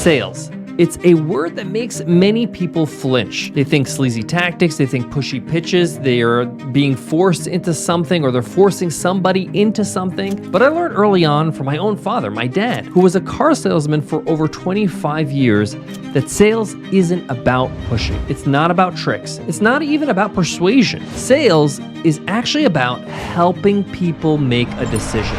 Sales. It's a word that makes many people flinch. They think sleazy tactics, they think pushy pitches, they are being forced into something or they're forcing somebody into something. But I learned early on from my own father, my dad, who was a car salesman for over 25 years, that sales isn't about pushing. It's not about tricks. It's not even about persuasion. Sales is actually about helping people make a decision.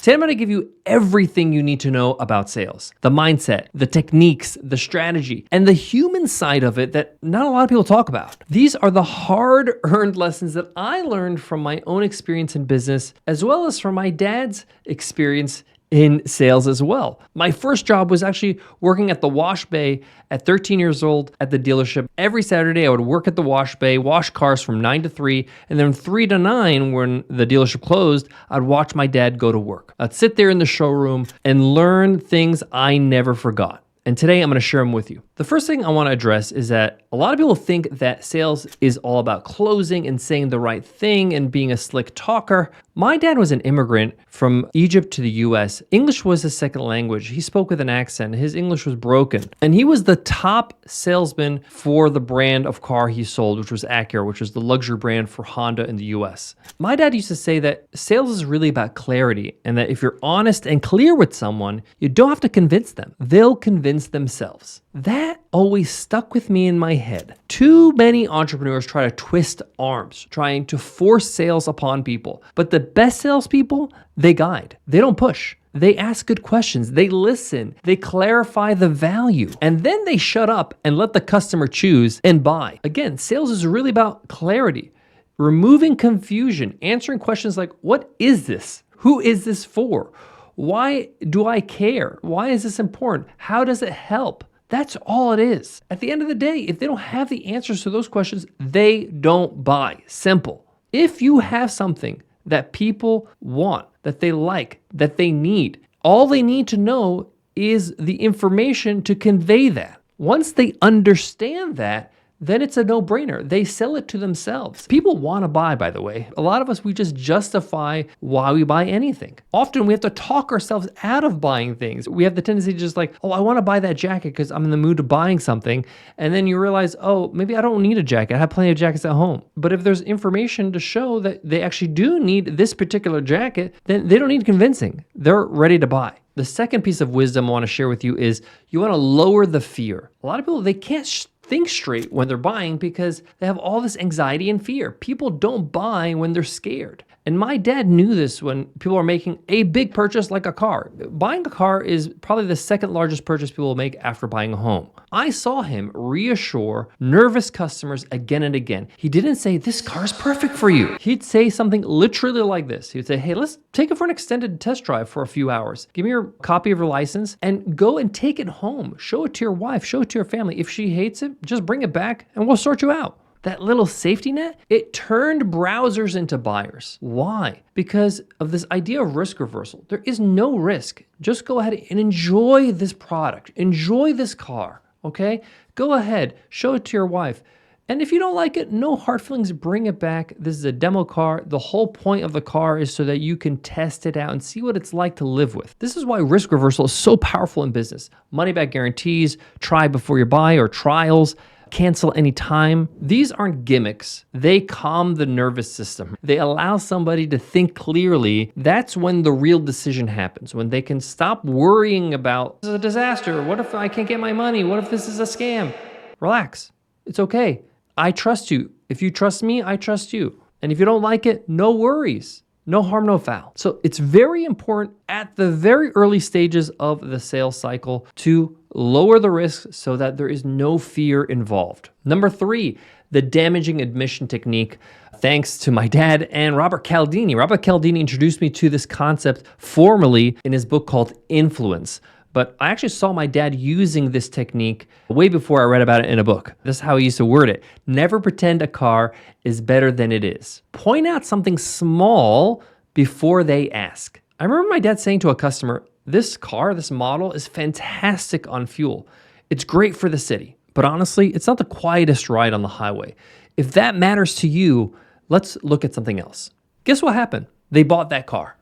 Today, I'm going to give you everything you need to know about sales. The mindset, the techniques, the strategy, and the human side of it that not a lot of people talk about. These are the hard-earned lessons that I learned from my own experience in business, as well as from my dad's experience in sales as well. My first job was actually working at the wash bay at 13 years old at the dealership. Every Saturday I would work at the wash bay, wash cars from 9 to 3, and then 3 to 9 when the dealership closed, I'd watch my dad go to work. I'd sit there in the showroom and learn things I never forgot. And today I'm going to share them with you. The first thing I want to address is that a lot of people think that sales is all about closing and saying the right thing and being a slick talker. My dad was an immigrant from Egypt to the US. English was his second language. He spoke with an accent. His English was broken. And he was the top salesman for the brand of car he sold, which was Acura, which was the luxury brand for Honda in the US. My dad used to say that sales is really about clarity and that if you're honest and clear with someone, you don't have to convince them. They'll convince themselves. That always stuck with me in my head. Too many entrepreneurs try to twist arms, trying to force sales upon people. But the best salespeople, they guide. They don't push. They ask good questions. They listen. They clarify the value. And then they shut up and let the customer choose and buy. Again, sales is really about clarity, removing confusion, answering questions like, what is this? Who is this for? Why do I care? Why is this important? How does it help? That's all it is. At the end of the day, if they don't have the answers to those questions, they don't buy. Simple. If you have something that people want, that they like, that they need, all they need to know is the information to convey that. Once they understand that, then it's a no-brainer. They sell it to themselves. People want to buy, by the way. A lot of us, we just justify why we buy anything. Often we have to talk ourselves out of buying things. We have the tendency to just like, oh, I want to buy that jacket because I'm in the mood of buying something. And then you realize, oh, maybe I don't need a jacket. I have plenty of jackets at home. But if there's information to show that they actually do need this particular jacket, then they don't need convincing. They're ready to buy. The second piece of wisdom I want to share with you is you want to lower the fear. A lot of people, they can't think straight when they're buying because they have all this anxiety and fear. People don't buy when they're scared. And my dad knew this when people are making a big purchase like a car. Buying a car is probably the second largest purchase people will make after buying a home. I saw him reassure nervous customers again and again. He didn't say, this car is perfect for you. He'd say something literally like this. He would say, hey, let's take it for an extended test drive for a few hours. Give me your copy of your license and go and take it home. Show it to your wife, show it to your family. If she hates it, just bring it back and we'll sort you out. That little safety net, it turned browsers into buyers. Why? Because of this idea of risk reversal. There is no risk. Just go ahead and enjoy this product. Enjoy this car, okay? Go ahead, show it to your wife. And if you don't like it, no hard feelings, bring it back. This is a demo car. The whole point of the car is so that you can test it out and see what it's like to live with. This is why risk reversal is so powerful in business. Money back guarantees, try before you buy, or trials, cancel anytime. These aren't gimmicks. They calm the nervous system. They allow somebody to think clearly. That's when the real decision happens, when they can stop worrying about, this is a disaster. What if I can't get my money? What if this is a scam? Relax. It's okay. I trust you. If you trust me, I trust you. And if you don't like it, no worries. No harm, no foul. So it's very important at the very early stages of the sales cycle to lower the risk so that there is no fear involved. Number 3, the damaging admission technique. Thanks to my dad and Robert Cialdini. Robert Cialdini introduced me to this concept formally in his book called Influence. But I actually saw my dad using this technique way before I read about it in a book. This is how he used to word it. Never pretend a car is better than it is. Point out something small before they ask. I remember my dad saying to a customer, this car, this model is fantastic on fuel. It's great for the city. But honestly, it's not the quietest ride on the highway. If that matters to you, let's look at something else. Guess what happened? They bought that car.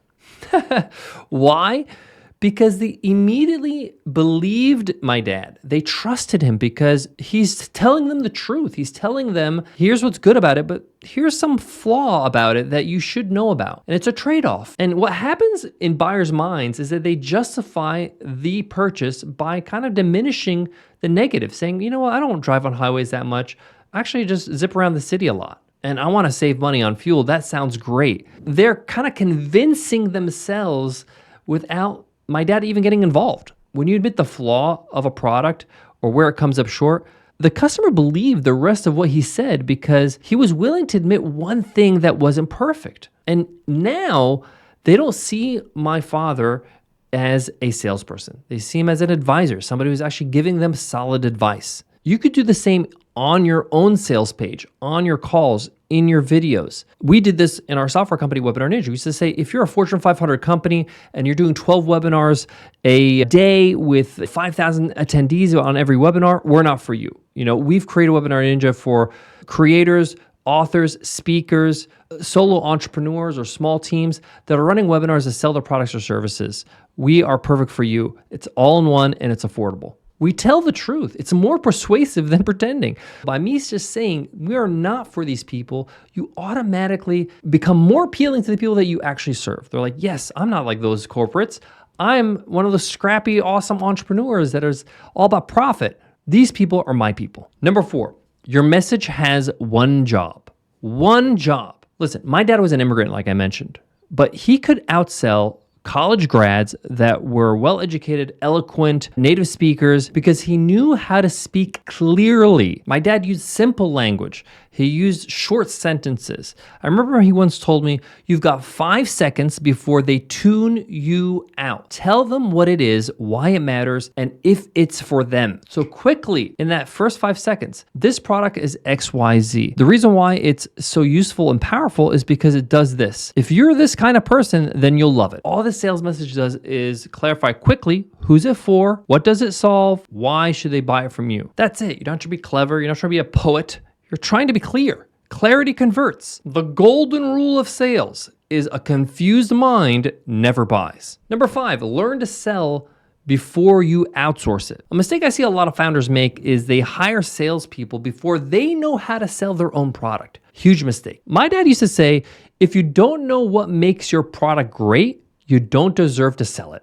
Why? Because they immediately believed my dad. They trusted him because he's telling them the truth. He's telling them, here's what's good about it, but here's some flaw about it that you should know about. And it's a trade-off. And what happens in buyers' minds is that they justify the purchase by kind of diminishing the negative, saying, you know what, I don't drive on highways that much. I actually just zip around the city a lot. And I want to save money on fuel. That sounds great. They're kind of convincing themselves without my dad even getting involved. When you admit the flaw of a product or where it comes up short, the customer believed the rest of what he said because he was willing to admit one thing that wasn't perfect. And now they don't see my father as a salesperson. They see him as an advisor, somebody who's actually giving them solid advice. You could do the same on your own sales page, on your calls, in your videos. We did this in our software company, WebinarNinja. We used to say, if you're a Fortune 500 company and you're doing 12 webinars a day with 5,000 attendees on every webinar, we're not for you. We've created WebinarNinja for creators, authors, speakers, solo entrepreneurs, or small teams that are running webinars to sell their products or services. We are perfect for you. It's all in one and it's affordable. We tell the truth. It's more persuasive than pretending. By me just saying we are not for these people, you automatically become more appealing to the people that you actually serve. They're like, yes, I'm not like those corporates. I'm one of the scrappy, awesome entrepreneurs that is all about profit. These people are my people. Number 4, your message has one job. One job. Listen, my dad was an immigrant, like I mentioned, but he could outsell college grads that were well-educated, eloquent, native speakers because he knew how to speak clearly. My dad used simple language. He used short sentences. I remember he once told me, you've got 5 seconds before they tune you out. Tell them what it is, why it matters, and if it's for them. So quickly, in that first 5 seconds, this product is XYZ. The reason why it's so useful and powerful is because it does this. If you're this kind of person, then you'll love it. All the sales message does is clarify quickly, who's it for? What does it solve? Why should they buy it from you? That's it. You don't have to be clever. You're not trying to be a poet. You're trying to be clear. Clarity converts. The golden rule of sales is a confused mind never buys. Number 5, learn to sell before you outsource it. A mistake I see a lot of founders make is they hire salespeople before they know how to sell their own product. Huge mistake. My dad used to say, if you don't know what makes your product great, you don't deserve to sell it.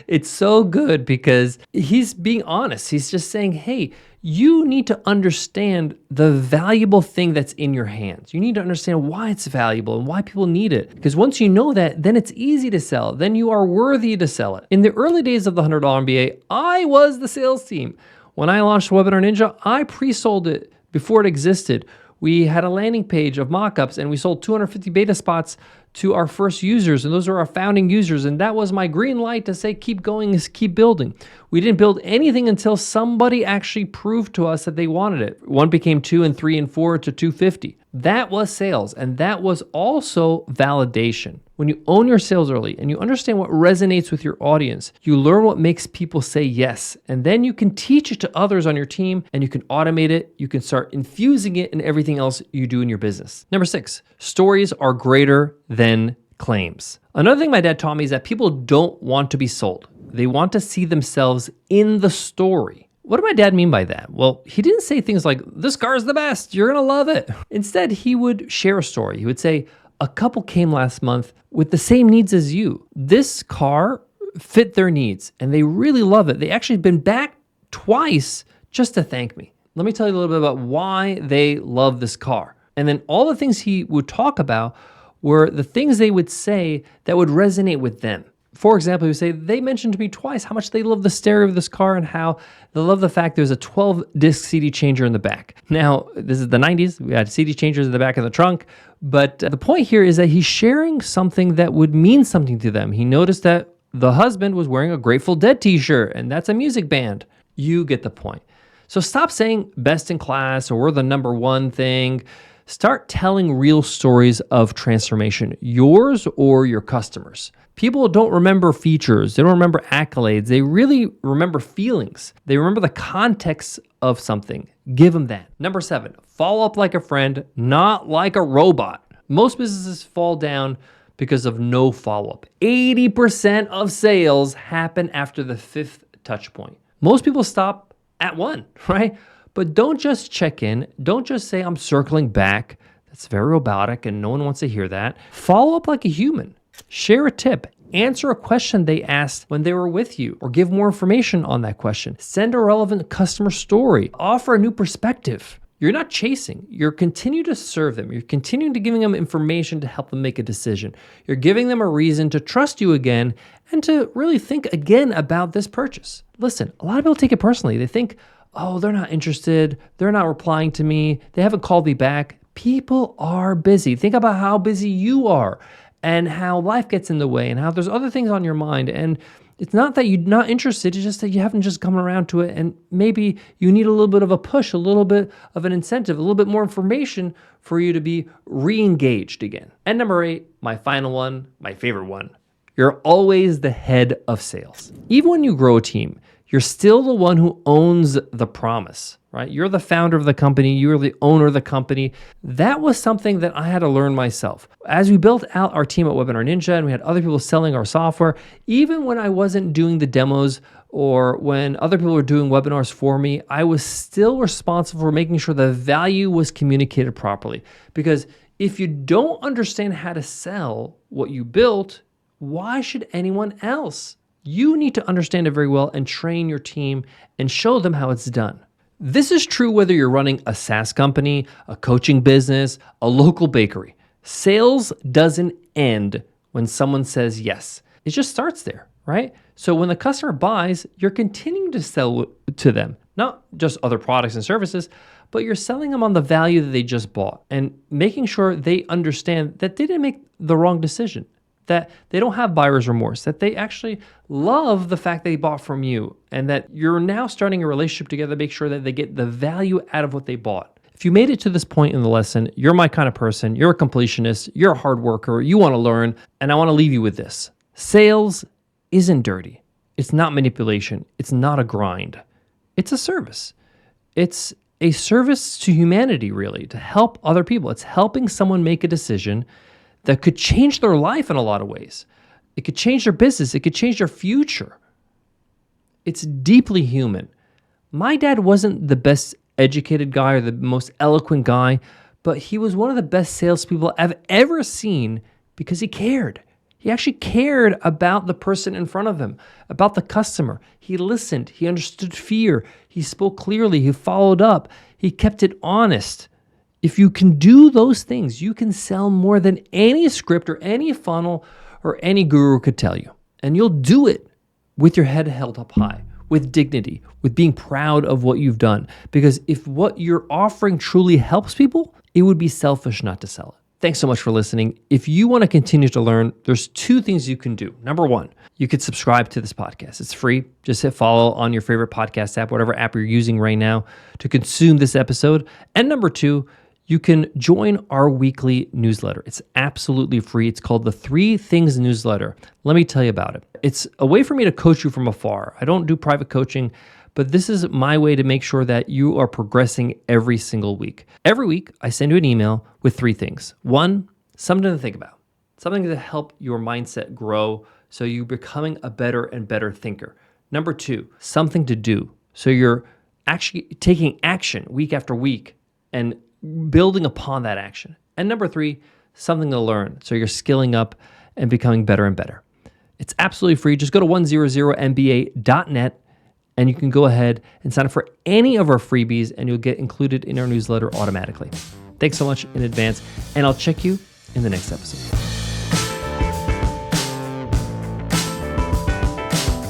It's so good because he's being honest. He's just saying, hey, you need to understand the valuable thing that's in your hands. You need to understand why it's valuable and why people need it. Because once you know that, then it's easy to sell. Then you are worthy to sell it. In the early days of the $100 MBA, I was the sales team. When I launched WebinarNinja, I pre-sold it before it existed. We had a landing page of mock-ups and we sold 250 beta spots to our first users, and those are our founding users, and that was my green light to say keep going, keep building. We didn't build anything until somebody actually proved to us that they wanted it. 1 became 2 and 3 and 4 to 250. That was sales, and that was also validation. When you own your sales early and you understand what resonates with your audience, you learn what makes people say yes, and then you can teach it to others on your team, and you can automate it. You can start infusing it in everything else you do in your business. Number 6, stories are greater than claims. Another thing my dad taught me is that people don't want to be sold. They want to see themselves in the story. What did my dad mean by that? Well, he didn't say things like, this car is the best, you're gonna love it. Instead, he would share a story. He would say, a couple came last month with the same needs as you. This car fit their needs and they really love it. They actually have been back twice just to thank me. Let me tell you a little bit about why they love this car. And then all the things he would talk about were the things they would say that would resonate with them. For example, he would say, they mentioned to me twice how much they love the stereo of this car and how they love the fact there's a 12-disc CD changer in the back. Now, this is the 90s. We had CD changers in the back of the trunk. But the point here is that he's sharing something that would mean something to them. He noticed that the husband was wearing a Grateful Dead t-shirt, and that's a music band. You get the point. So stop saying best in class or we're the number one thing. Start telling real stories of transformation, yours or your customers. People don't remember features. They don't remember accolades. They really remember feelings. They remember the context of something. Give them that. Number 7, follow up like a friend, not like a robot. Most businesses fall down because of no follow-up. 80% of sales happen after the 5th touch point. Most people stop at 1, right? But don't just check in. Don't just say, I'm circling back. That's very robotic and no one wants to hear that. Follow up like a human. Share a tip. Answer a question they asked when they were with you, or give more information on that question. Send a relevant customer story. Offer a new perspective. You're not chasing. You're continuing to serve them. You're continuing to giving them information to help them make a decision. You're giving them a reason to trust you again and to really think again about this purchase. Listen, a lot of people take it personally. They think, oh, they're not interested. They're not replying to me. They haven't called me back. People are busy. Think about how busy you are and how life gets in the way and how there's other things on your mind. And it's not that you're not interested, it's just that you haven't just come around to it, and maybe you need a little bit of a push, a little bit of an incentive, a little bit more information for you to be re-engaged again. And number 8, my final one, my favorite one, you're always the head of sales. Even when you grow a team, you're still the one who owns the promise, right? You're the founder of the company. You're the owner of the company. That was something that I had to learn myself. As we built out our team at WebinarNinja and we had other people selling our software, even when I wasn't doing the demos or when other people were doing webinars for me, I was still responsible for making sure the value was communicated properly. Because if you don't understand how to sell what you built, why should anyone else? You need to understand it very well and train your team and show them how it's done. This is true whether you're running a SaaS company, a coaching business, a local bakery. Sales doesn't end when someone says yes. It just starts there, right? So when the customer buys, you're continuing to sell to them, not just other products and services, but you're selling them on the value that they just bought and making sure they understand that they didn't make the wrong decision, that they don't have buyer's remorse, that they actually love the fact they bought from you, and that you're now starting a relationship together to make sure that they get the value out of what they bought. If you made it to this point in the lesson, you're my kind of person, you're a completionist, you're a hard worker, you want to learn, and I want to leave you with this. Sales isn't dirty. It's not manipulation. It's not a grind. It's a service. It's a service to humanity, really, to help other people. It's helping someone make a decision that could change their life in a lot of ways. It could change their business. It could change their future. It's deeply human. My dad wasn't the best educated guy or the most eloquent guy, but he was one of the best salespeople I've ever seen because he cared. He actually cared about the person in front of him, about the customer. He listened. He understood fear. He spoke clearly. He followed up. He kept it honest. If you can do those things, you can sell more than any script or any funnel or any guru could tell you. And you'll do it with your head held up high, with dignity, with being proud of what you've done. Because if what you're offering truly helps people, it would be selfish not to sell it. Thanks so much for listening. If you want to continue to learn, there's 2 things you can do. Number 1, you could subscribe to this podcast. It's free. Just hit follow on your favorite podcast app, whatever app you're using right now to consume this episode. And number 2, you can join our weekly newsletter. It's absolutely free. It's called the 3 Things Newsletter. Let me tell you about it. It's a way for me to coach you from afar. I don't do private coaching, but this is my way to make sure that you are progressing every single week. Every week, I send you an email with 3 things. 1, something to think about, something to help your mindset grow so you're becoming a better and better thinker. Number 2, something to do. So you're actually taking action week after week and building upon that action. And number 3, something to learn. So you're skilling up and becoming better and better. It's absolutely free. Just go to 100mba.net and you can go ahead and sign up for any of our freebies and you'll get included in our newsletter automatically. Thanks so much in advance, and I'll check you in the next episode.